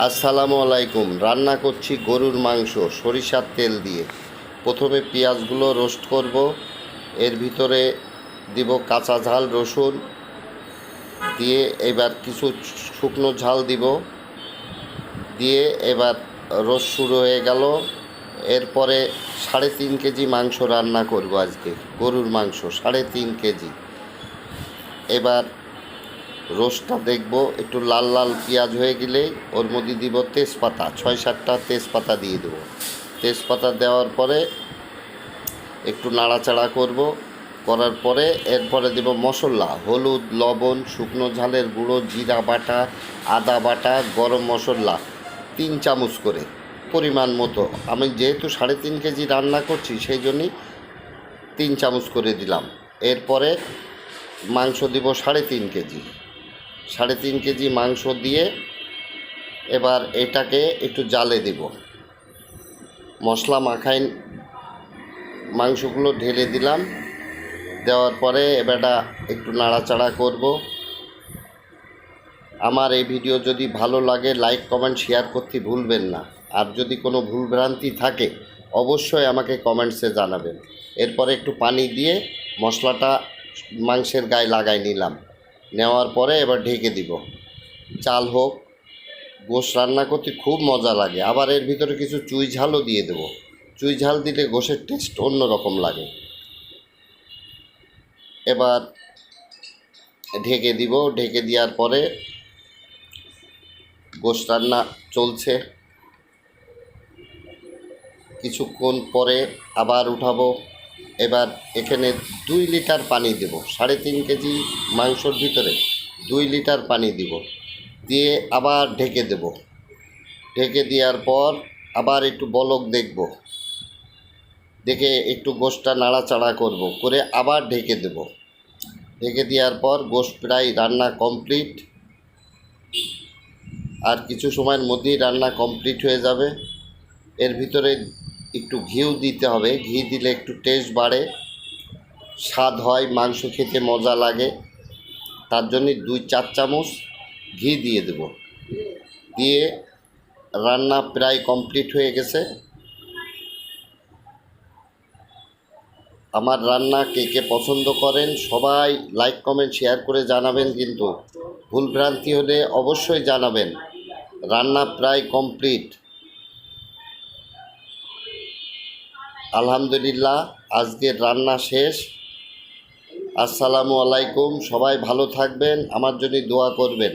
আসসালামু আলাইকুম। রান্না করছি গরুর মাংস সরিষার তেল দিয়ে। প্রথমে পেঁয়াজগুলো রোস্ট করব, এর ভিতরে দিব কাঁচা ঝাল রসুন দিয়ে, এবার কিছু শুকনো ঝাল দিব দিয়ে, এবার রোস্ট শুরু হয়ে গেল। এরপরে 3.5 কেজি মাংস রান্না করব আজকে, গরুর মাংস 3.5 কেজি। এবার রোস্টটা দেখব একটু লাল লাল পেঁয়াজ হয়ে গেলেই ওর মধ্যে দিব তেজপাতা, 6-7টা তেজপাতা দিয়ে দেবো। তেজপাতা দেওয়ার পরে একটু নাড়াচাড়া করব, করার পরে এরপরে দেব মশলা, হলুদ, লবণ, শুকনো ঝালের গুঁড়ো, জিরা বাটা, আদা বাটা, গরম মশলা 3 চামচ করে পরিমাণ মতো। আমি যেহেতু 3.5 কেজি রান্না করছি সেই জন্যই 3 চামচ করে দিলাম। এরপরে মাংস দিব 3.5 কেজি। 3.5 কেজি মাংস দিয়ে এবার এটাকে একটু জালে দেব। মশলা মাখাই মাংসগুলো ঢেলে দিলাম, দেওয়ার পরে এবারটা একটু নাড়াচাড়া করব। আমার এই ভিডিও যদি ভালো লাগে লাইক কমেন্ট শেয়ার করতে ভুলবেন না। আর যদি কোনো ভুলভ্রান্তি থাকে অবশ্যই আমাকে কমেন্টসে জানাবেন। এরপরে একটু পানি দিয়ে মশলাটা মাংসের গায়ে লাগাই নিলাম, নেওয়ার পরে এবার ঢেকে দিব। চাল হোক, গোশ রান্না করতে খুব মজা লাগে। আবার এর ভিতরে কিছু চুই ঝালও দিয়ে দেবো। চুই ঝাল দিলে গোশের টেস্ট অন্য রকম লাগে। এবার ঢেকে দিব, ঢেকে দেওয়ার পরে গোশ রান্না চলছে। কিছুক্ষণ পরে আবার উঠাবো। এবার এখানে 2 লিটার পানি দেব। 3.5 কেজি মাংসর ভিতরে 2 লিটার পানি দিব, দিয়ে আবার ঢেকে দেব। ঢেকে দেওয়ার পর আবার একটু বলক দেখব, দেখে একটু গোশটা নাড়াচাড়া করব, করে আবার ঢেকে দেব। ঢেকে দেওয়ার পর গোশ প্রায় রান্না কমপ্লিট। আর কিছু সময়ের মধ্যেই রান্না কমপ্লিট হয়ে যাবে। এর ভিতরে একটু ঘিও দিতে হবে, ঘি দিলে একটু টেস্ট বাড়ে, স্বাদ হয়, মাংস খেতে মজা লাগে। তার জন্যে 2-4 চামচ ঘি দিয়ে দেব। দিয়ে রান্না প্রায় কমপ্লিট হয়ে গেছে। আমার রান্না কে কে পছন্দ করেন সবাই লাইক কমেন্ট শেয়ার করে জানাবেন, কিন্তু ভুলভ্রান্তি হলে অবশ্যই জানাবেন। রান্না প্রায় কমপ্লিট। আলহামদুলিল্লাহ, আজকের রান্না শেষ। আসসালামু আলাইকুম। সবাই ভালো থাকবেন, আমার জন্য দোয়া করবেন।